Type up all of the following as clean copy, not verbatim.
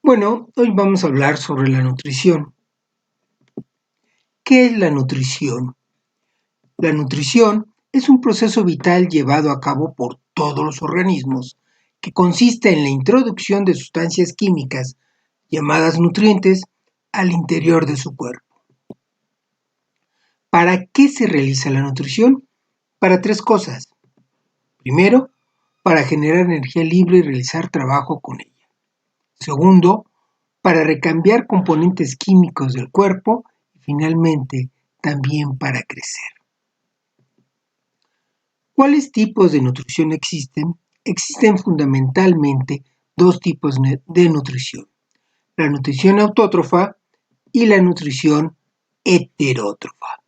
Bueno, hoy vamos a hablar sobre la nutrición. ¿Qué es la nutrición? La nutrición es un proceso vital llevado a cabo por todos los organismos que consiste en la introducción de sustancias químicas llamadas nutrientes al interior de su cuerpo. ¿Para qué se realiza la nutrición? Para tres cosas. Primero, para generar energía libre y realizar trabajo con ella. Segundo, para recambiar componentes químicos del cuerpo y finalmente también para crecer. ¿Cuáles tipos de nutrición existen? Existen fundamentalmente dos tipos de nutrición, la nutrición autótrofa y la nutrición heterótrofa.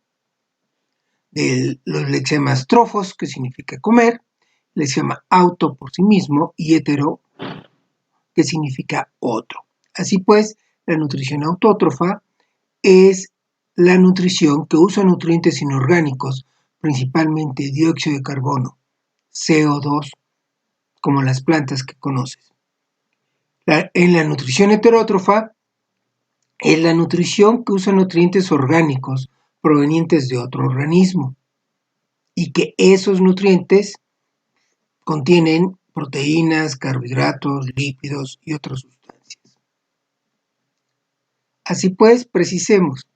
De los lexemas trofos, que significa comer, lexema auto por sí mismo y hetero, que significa otro. Así pues, la nutrición autótrofa es la nutrición que usa nutrientes inorgánicos, principalmente dióxido de carbono, CO2, como las plantas que conoces. En la nutrición heterótrofa es la nutrición que usa nutrientes orgánicos provenientes de otro organismo y que esos nutrientes contienen proteínas, carbohidratos, lípidos y otras sustancias. Así pues, precisemos,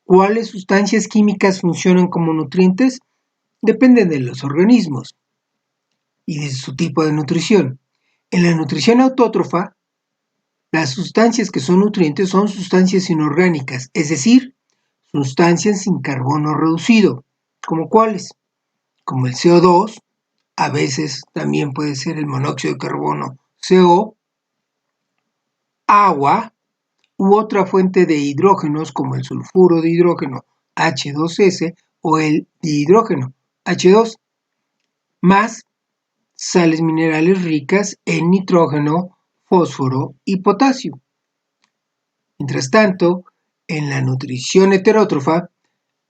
¿cuáles sustancias químicas funcionan como nutrientes? Dependen de los organismos y de su tipo de nutrición. En la nutrición autótrofa, las sustancias que son nutrientes son sustancias inorgánicas, es decir, sustancias sin carbono reducido. ¿Como cuáles? Como el CO2, a veces también puede ser el monóxido de carbono, CO, agua u otra fuente de hidrógenos como el sulfuro de hidrógeno, H2S, o el dihidrógeno, H2, más sales minerales ricas en nitrógeno, fósforo y potasio. Mientras tanto, en la nutrición heterótrofa,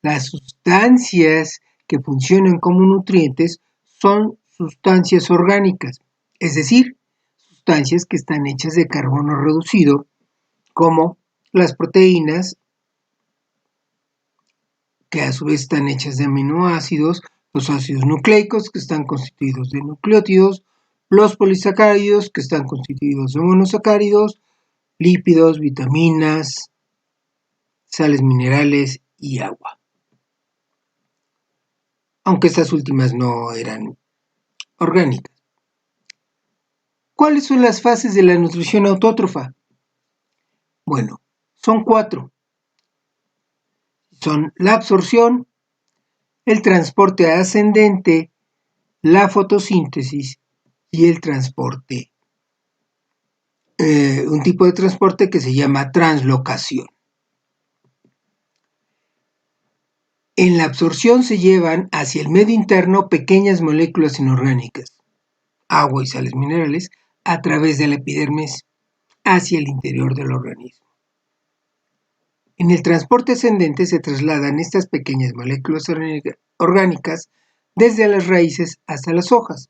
las sustancias que funcionan como nutrientes son sustancias orgánicas, es decir, sustancias que están hechas de carbono reducido, como las proteínas, que a su vez están hechas de aminoácidos, los ácidos nucleicos, que están constituidos de nucleótidos, los polisacáridos, que están constituidos de monosacáridos, lípidos, vitaminas, sales minerales y agua. Aunque estas últimas no eran orgánicas. ¿Cuáles son las fases de la nutrición autótrofa? Bueno, son 4. Son la absorción, el transporte ascendente, la fotosíntesis y el transporte. Un tipo de transporte que se llama translocación. En la absorción se llevan hacia el medio interno pequeñas moléculas inorgánicas, agua y sales minerales, a través de la epidermis hacia el interior del organismo. En el transporte ascendente se trasladan estas pequeñas moléculas orgánicas desde las raíces hasta las hojas.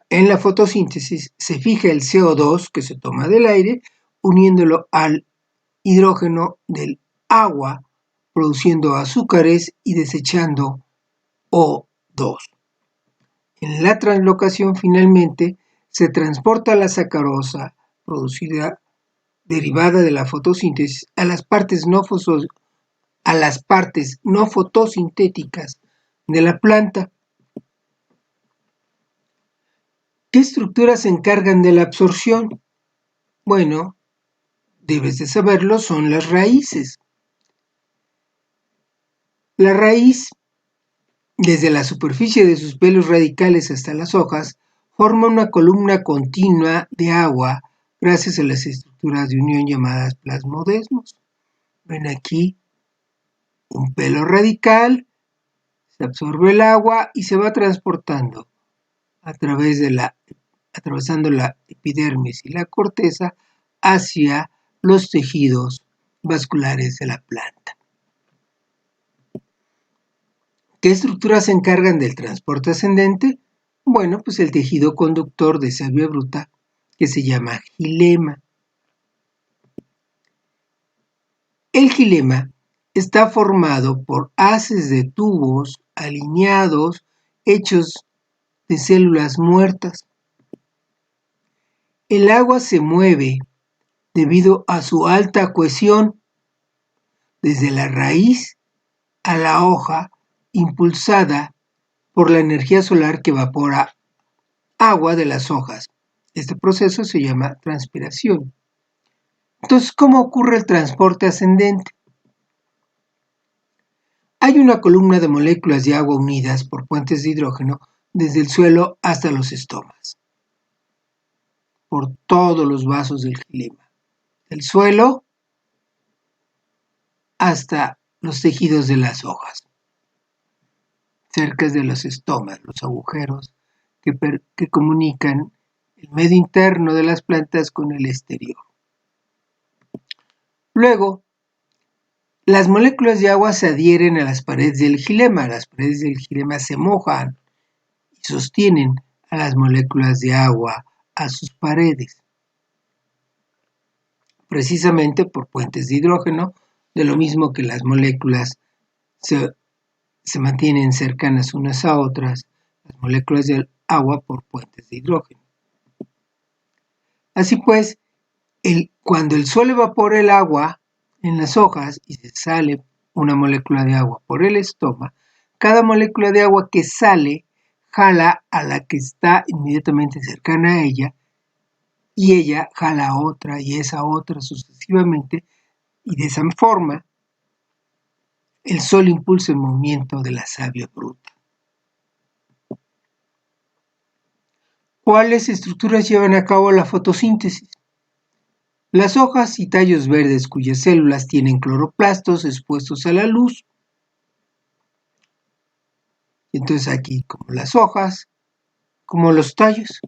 En la fotosíntesis se fija el CO2 que se toma del aire, uniéndolo al hidrógeno del agua, produciendo azúcares y desechando O2. En la translocación, finalmente, se transporta la sacarosa producida derivada de la fotosíntesis a las partes no fotosintéticas de la planta. ¿Qué estructuras se encargan de la absorción? Bueno, debes de saberlo, son las raíces. La raíz, desde la superficie de sus pelos radicales hasta las hojas, forma una columna continua de agua gracias a las estructuras de unión llamadas plasmodesmos. Ven aquí un pelo radical, se absorbe el agua y se va transportando atravesando la epidermis y la corteza hacia los tejidos vasculares de la planta. ¿Qué estructuras se encargan del transporte ascendente? Bueno, pues el tejido conductor de savia bruta que se llama xilema. El xilema está formado por haces de tubos alineados hechos de células muertas. El agua se mueve debido a su alta cohesión desde la raíz a la hoja, impulsada por la energía solar que evapora agua de las hojas. Este proceso se llama transpiración. Entonces, ¿cómo ocurre el transporte ascendente? Hay una columna de moléculas de agua unidas por puentes de hidrógeno desde el suelo hasta los estomas, por todos los vasos del xilema, del suelo hasta los tejidos de las hojas, cerca de los estomas, los agujeros que comunican el medio interno de las plantas con el exterior. Luego, las moléculas de agua se adhieren a las paredes del xilema. Las paredes del xilema se mojan y sostienen a las moléculas de agua a sus paredes, precisamente por puentes de hidrógeno, de lo mismo que las moléculas se mantienen cercanas unas a otras, las moléculas del agua por puentes de hidrógeno. Así pues, cuando el sol evapora el agua en las hojas y se sale una molécula de agua por el estoma, cada molécula de agua que sale jala a la que está inmediatamente cercana a ella y ella jala a otra y esa otra sucesivamente, y de esa forma el sol impulsa el movimiento de la savia bruta. ¿Cuáles estructuras llevan a cabo la fotosíntesis? Las hojas y tallos verdes cuyas células tienen cloroplastos expuestos a la luz. Entonces aquí como las hojas, como los tallos.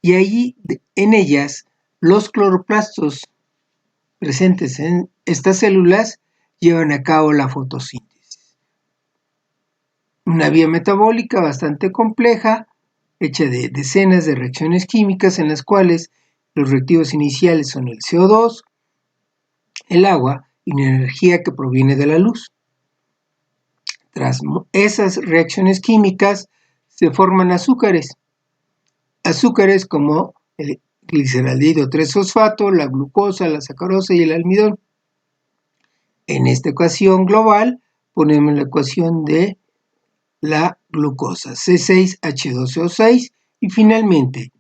Y allí en ellas los cloroplastos presentes en estas células llevan a cabo la fotosíntesis. Una vía metabólica bastante compleja, hecha de decenas de reacciones químicas en las cuales los reactivos iniciales son el CO2, el agua y la energía que proviene de la luz. Tras esas reacciones químicas se forman azúcares. Azúcares como el gliceraldehido 3-fosfato, la glucosa, la sacarosa y el almidón. En esta ecuación global ponemos la ecuación de la glucosa, C6H12O6, y finalmente,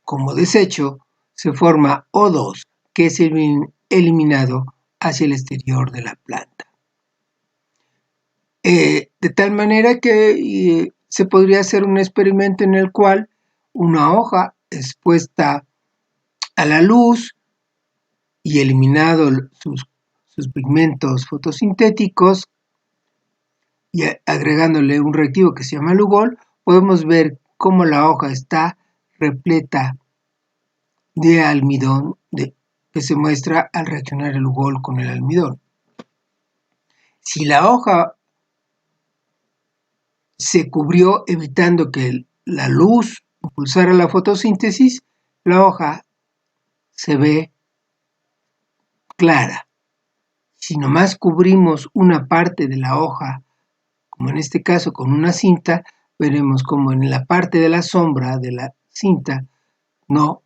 como desecho, se forma O2, que es eliminado hacia el exterior de la planta. De tal manera que se podría hacer un experimento en el cual una hoja expuesta a la luz y eliminado sus pigmentos fotosintéticos y agregándole un reactivo que se llama Lugol, podemos ver cómo la hoja está repleta de almidón que se muestra al reaccionar el Lugol con el almidón. Si la hoja se cubrió evitando que la luz impulsara la fotosíntesis, la hoja se ve clara. Si nomás cubrimos una parte de la hoja, como en este caso con una cinta, veremos como en la parte de la sombra de la cinta no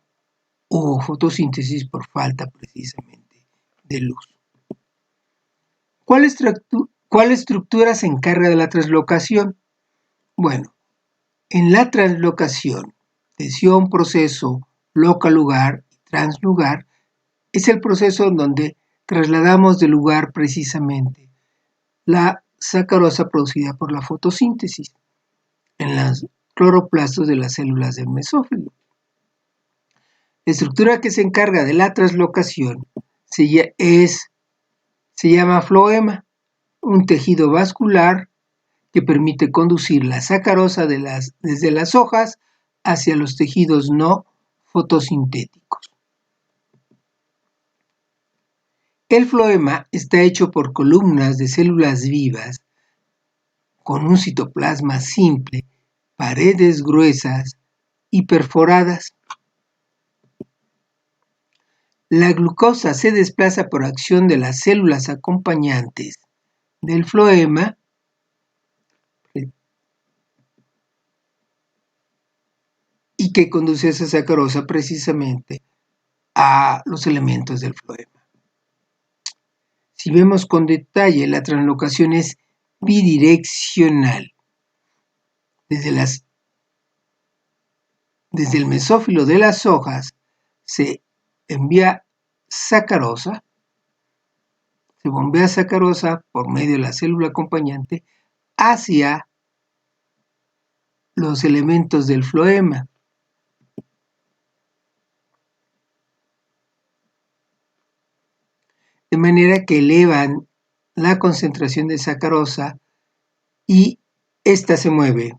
hubo fotosíntesis por falta precisamente de luz. ¿Cuál estructura se encarga de la translocación? Bueno, en la translocación, tensión, proceso, local-lugar y translugar, es el proceso en donde trasladamos de lugar precisamente la sacarosa producida por la fotosíntesis en los cloroplastos de las células del mesófilo. La estructura que se encarga de la translocación se llama floema, un tejido vascular que permite conducir la sacarosa desde las hojas hacia los tejidos no fotosintéticos. El floema está hecho por columnas de células vivas con un citoplasma simple, paredes gruesas y perforadas. La glucosa se desplaza por acción de las células acompañantes del floema y que conduce esa sacarosa precisamente a los elementos del floema. Si vemos con detalle, la translocación es bidireccional. Desde el mesófilo de las hojas se envía sacarosa, se bombea sacarosa por medio de la célula acompañante hacia los elementos del floema. De manera que elevan la concentración de sacarosa y ésta se mueve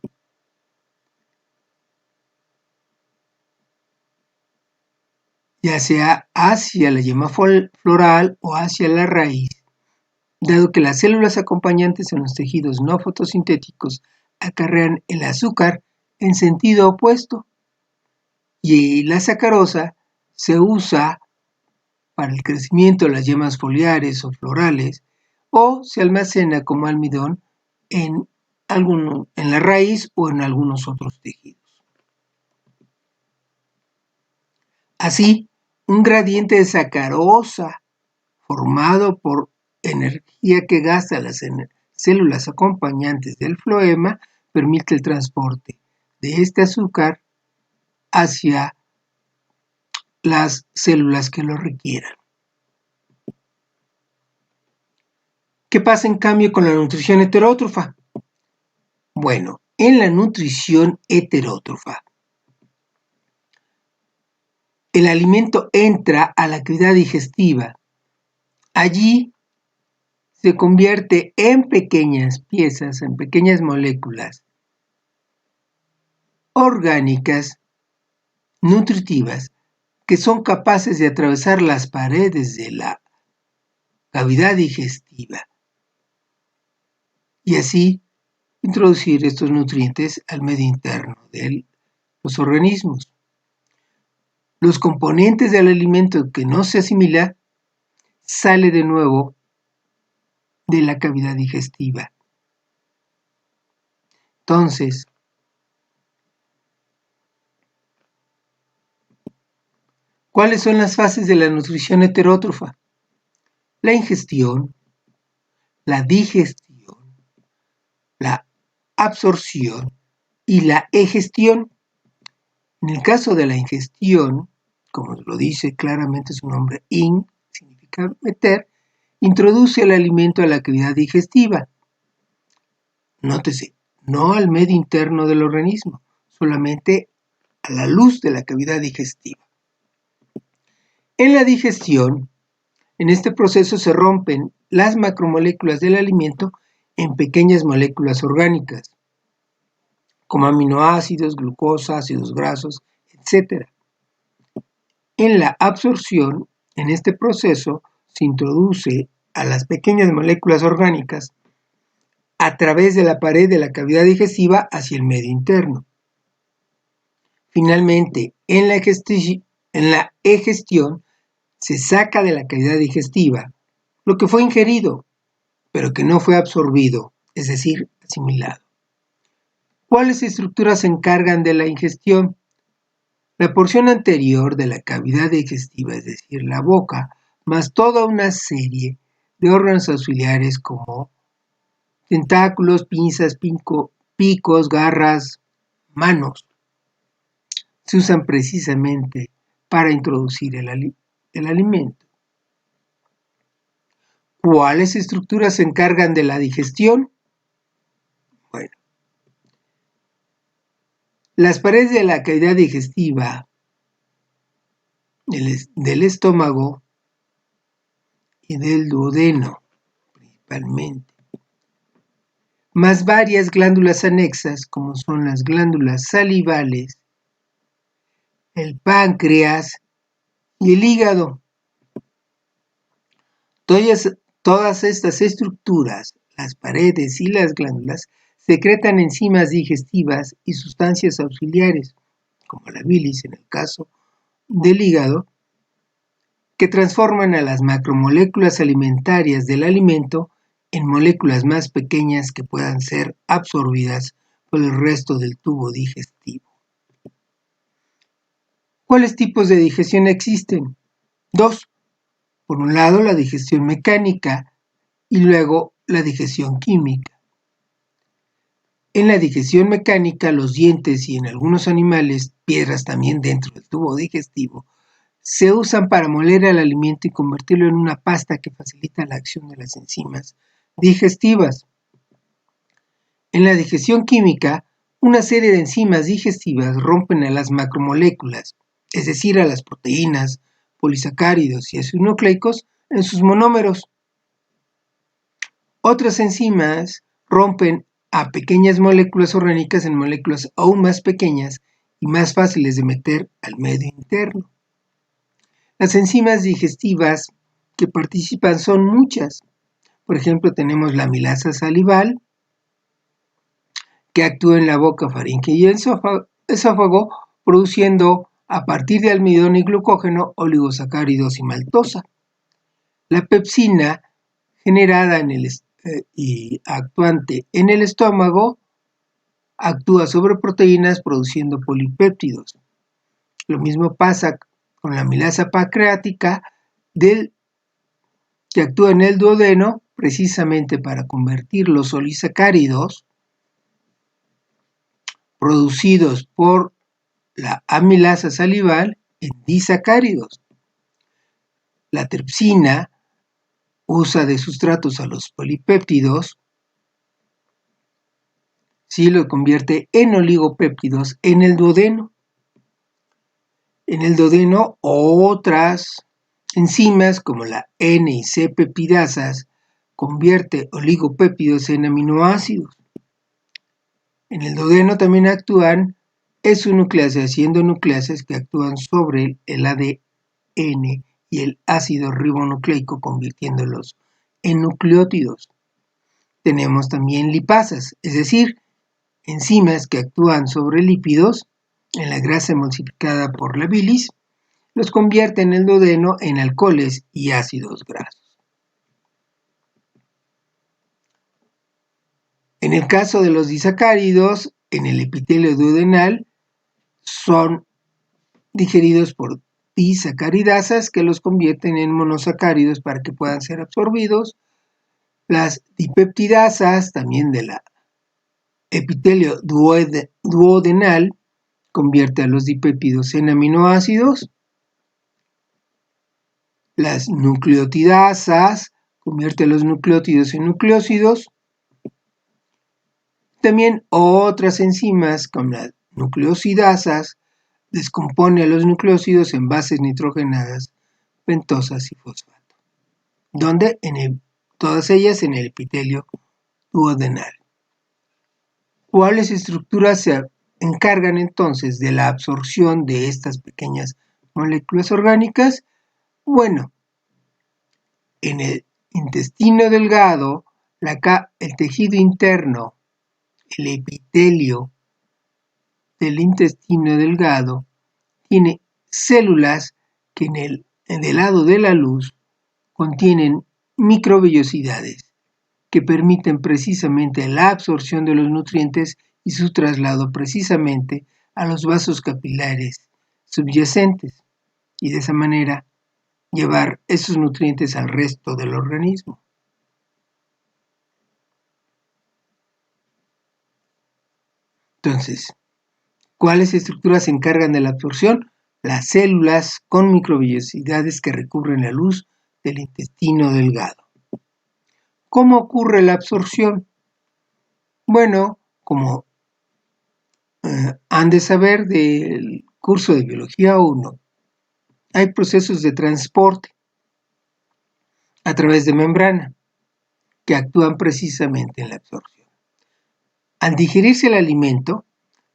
ya sea hacia la yema floral o hacia la raíz, dado que las células acompañantes en los tejidos no fotosintéticos acarrean el azúcar en sentido opuesto y la sacarosa se usa para el crecimiento de las yemas foliares o florales o se almacena como almidón en la raíz o en algunos otros tejidos. Así, un gradiente de sacarosa formado por energía que gasta las células acompañantes del floema permite el transporte de este azúcar hacia las células que lo requieran. ¿Qué pasa en cambio con la nutrición heterótrofa? Bueno, en la nutrición heterótrofa, el alimento entra a la cavidad digestiva. Allí se convierte en pequeñas piezas, en pequeñas moléculas orgánicas, nutritivas, que son capaces de atravesar las paredes de la cavidad digestiva y así introducir estos nutrientes al medio interno de los organismos. Los componentes del alimento que no se asimila sale de nuevo de la cavidad digestiva. Entonces, ¿cuáles son las fases de la nutrición heterótrofa? La ingestión, la digestión, la absorción y la egestión. En el caso de la ingestión, como lo dice claramente su nombre, significa meter, introduce el alimento a la cavidad digestiva. Nótese, no al medio interno del organismo, solamente a la luz de la cavidad digestiva. En la digestión, en este proceso se rompen las macromoléculas del alimento en pequeñas moléculas orgánicas, como aminoácidos, glucosa, ácidos grasos, etc. En la absorción, en este proceso, se introduce a las pequeñas moléculas orgánicas a través de la pared de la cavidad digestiva hacia el medio interno. Finalmente, en la egestión, se saca de la cavidad digestiva lo que fue ingerido, pero que no fue absorbido, es decir, asimilado. ¿Cuáles estructuras se encargan de la ingestión? La porción anterior de la cavidad digestiva, es decir, la boca, más toda una serie de órganos auxiliares como tentáculos, pinzas, picos, garras, manos, se usan precisamente para introducir el alimento. ¿Cuáles estructuras se encargan de la digestión? Bueno, las paredes de la cavidad digestiva del estómago y del duodeno, principalmente, más varias glándulas anexas, como son las glándulas salivales, el páncreas y el hígado. Todas estas estructuras, las paredes y las glándulas, secretan enzimas digestivas y sustancias auxiliares, como la bilis en el caso del hígado, que transforman a las macromoléculas alimentarias del alimento en moléculas más pequeñas que puedan ser absorbidas por el resto del tubo digestivo. ¿Cuáles tipos de digestión existen? Dos. Por un lado, la digestión mecánica y luego la digestión química. En la digestión mecánica, los dientes y en algunos animales, piedras también dentro del tubo digestivo, se usan para moler el alimento y convertirlo en una pasta que facilita la acción de las enzimas digestivas. En la digestión química, una serie de enzimas digestivas rompen a las macromoléculas, es decir, a las proteínas, polisacáridos y ácidos nucleicos, en sus monómeros. Otras enzimas rompen a pequeñas moléculas orgánicas en moléculas aún más pequeñas y más fáciles de meter al medio interno. Las enzimas digestivas que participan son muchas. Por ejemplo, tenemos la amilasa salival, que actúa en la boca, faringe y esófago, produciendo a partir de almidón y glucógeno oligosacáridos y maltosa. La pepsina, generada y actuante en el estómago, actúa sobre proteínas produciendo polipéptidos. Lo mismo pasa con la amilasa pancreática, que actúa en el duodeno precisamente para convertir los polisacáridos producidos por la amilasa salival en disacáridos. La tripsina usa de sustratos a los polipéptidos, sí lo convierte en oligopéptidos en el duodeno. En el duodeno, otras enzimas como la N y C peptidasas convierte oligopéptidos en aminoácidos. En el duodeno también actúan exonucleasas y endonucleasas que actúan sobre el ADN y el ácido ribonucleico convirtiéndolos en nucleótidos. Tenemos también lipasas, es decir, enzimas que actúan sobre lípidos en la grasa emulsificada por la bilis, los convierte en el duodeno en alcoholes y ácidos grasos. En el caso de los disacáridos, en el epitelio duodenal, son digeridos por disacaridasas que los convierten en monosacáridos para que puedan ser absorbidos. Las dipeptidasas, también de la epitelio duodenal, convierte a los dipéptidos en aminoácidos. Las nucleotidasas convierte a los nucleótidos en nucleósidos. También otras enzimas, como las nucleosidasas, descompone a los nucleósidos en bases nitrogenadas, pentosas y fosfato, donde todas ellas en el epitelio duodenal. ¿Cuáles estructuras se encargan entonces de la absorción de estas pequeñas moléculas orgánicas? Bueno, en el intestino delgado, el tejido interno, el epitelio del intestino delgado, tiene células que en el lado de la luz contienen microvellosidades que permiten precisamente la absorción de los nutrientes y su traslado precisamente a los vasos capilares subyacentes y de esa manera llevar esos nutrientes al resto del organismo. Entonces, ¿cuáles estructuras se encargan de la absorción? Las células con microvellosidades que recubren la luz del intestino delgado. ¿Cómo ocurre la absorción? Bueno, como han de saber del curso de Biología 1, hay procesos de transporte a través de membrana que actúan precisamente en la absorción. Al digerirse el alimento,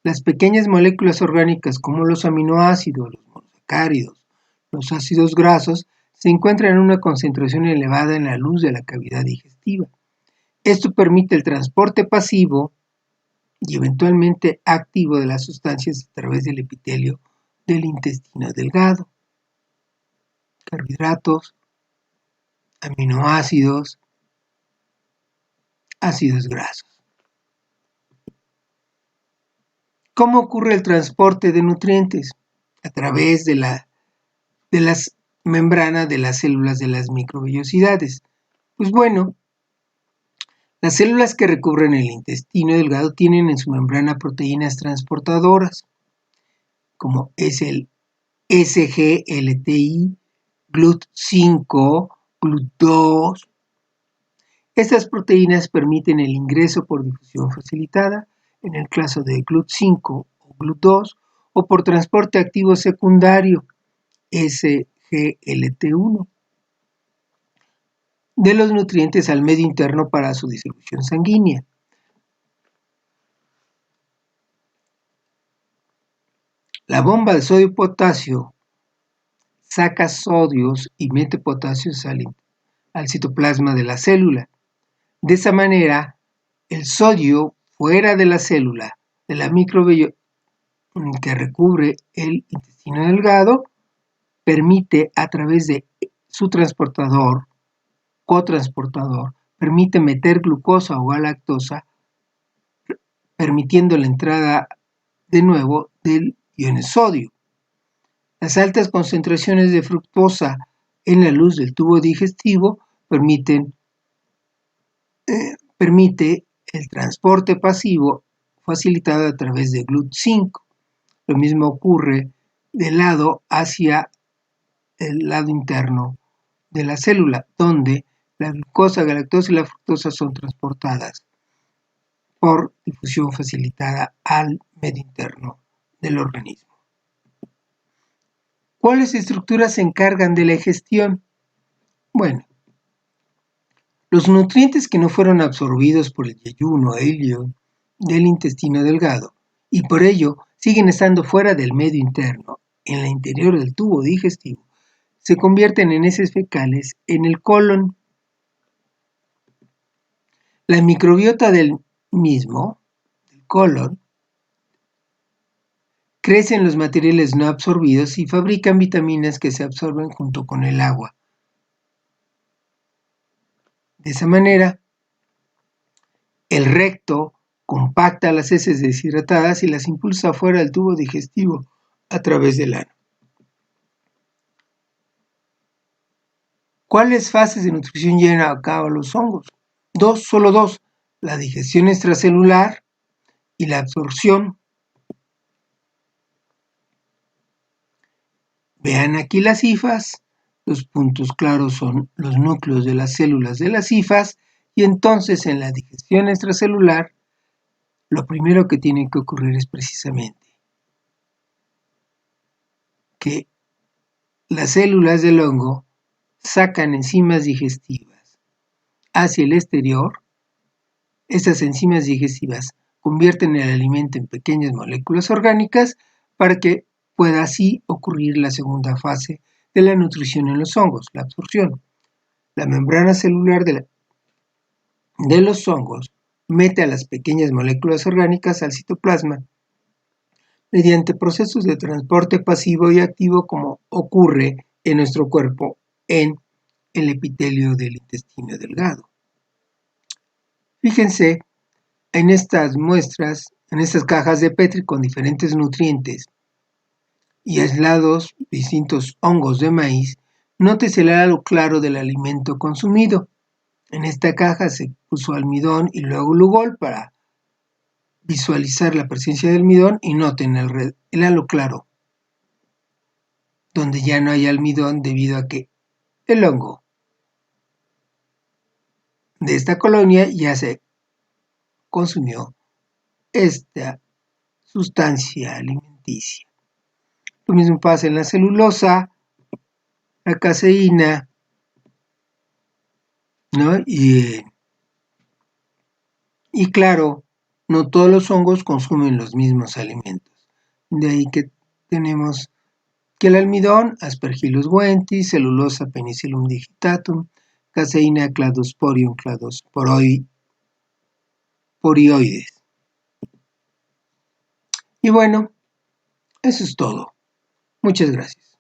las pequeñas moléculas orgánicas como los aminoácidos, los monosacáridos, los ácidos grasos, se encuentran en una concentración elevada en la luz de la cavidad digestiva. Esto permite el transporte pasivo y eventualmente activo de las sustancias a través del epitelio del intestino delgado. carbohidratos, aminoácidos, ácidos grasos. ¿Cómo ocurre el transporte de nutrientes? A través de las membranas de las células de las microvellosidades. Pues bueno, las células que recubren el intestino delgado tienen en su membrana proteínas transportadoras, como es el SGLTI, GLUT5, GLUT2. Estas proteínas permiten el ingreso por difusión facilitada, en el caso de GLUT5 o GLUT2, o por transporte activo secundario, SGLT1, de los nutrientes al medio interno para su distribución sanguínea. La bomba de sodio-potasio saca sodios y mete potasios al citoplasma de la célula. De esa manera, el sodio fuera de la célula, de la microvellosidad que recubre el intestino delgado, permite a través de su cotransportador, permite meter glucosa o galactosa, permitiendo la entrada de nuevo del ion sodio. Las altas concentraciones de fructosa en la luz del tubo digestivo permite el transporte pasivo facilitado a través de GLUT5. Lo mismo ocurre del lado hacia el lado interno de la célula, donde la glucosa, galactosa y la fructosa son transportadas por difusión facilitada al medio interno del organismo. ¿Cuáles estructuras se encargan de la digestión? Bueno, los nutrientes que no fueron absorbidos por el yeyuno e ilion del intestino delgado y por ello siguen estando fuera del medio interno, en el interior del tubo digestivo, se convierten en heces fecales en el colon. La microbiota del mismo, del colon, crece en los materiales no absorbidos y fabrican vitaminas que se absorben junto con el agua. De esa manera, el recto compacta las heces deshidratadas y las impulsa fuera del tubo digestivo a través del ano. ¿Cuáles fases de nutrición llevan a cabo los hongos? Solo dos, la digestión extracelular y la absorción. Vean aquí las hifas, los puntos claros son los núcleos de las células de las hifas y entonces en la digestión extracelular lo primero que tiene que ocurrir es precisamente que las células del hongo sacan enzimas digestivas hacia el exterior. Estas enzimas digestivas convierten el alimento en pequeñas moléculas orgánicas para que pueda así ocurrir la segunda fase de la nutrición en los hongos, la absorción. La membrana celular de los hongos mete a las pequeñas moléculas orgánicas al citoplasma mediante procesos de transporte pasivo y activo como ocurre en nuestro cuerpo en el epitelio del intestino delgado. Fíjense en estas muestras, en estas cajas de Petri con diferentes nutrientes y aislados distintos hongos de maíz, nótese el halo claro del alimento consumido. En esta caja se puso almidón y luego lugol para visualizar la presencia del almidón y noten el halo claro, donde ya no hay almidón debido a que el hongo de esta colonia ya se consumió esta sustancia alimenticia. Lo mismo pasa en la celulosa, la caseína, ¿no? Y claro, no todos los hongos consumen los mismos alimentos. De ahí que tenemos que el almidón, Aspergillus guentis, celulosa Penicillium digitatum, caseína Cladosporium cladosporioides. Y bueno, eso es todo. Muchas gracias.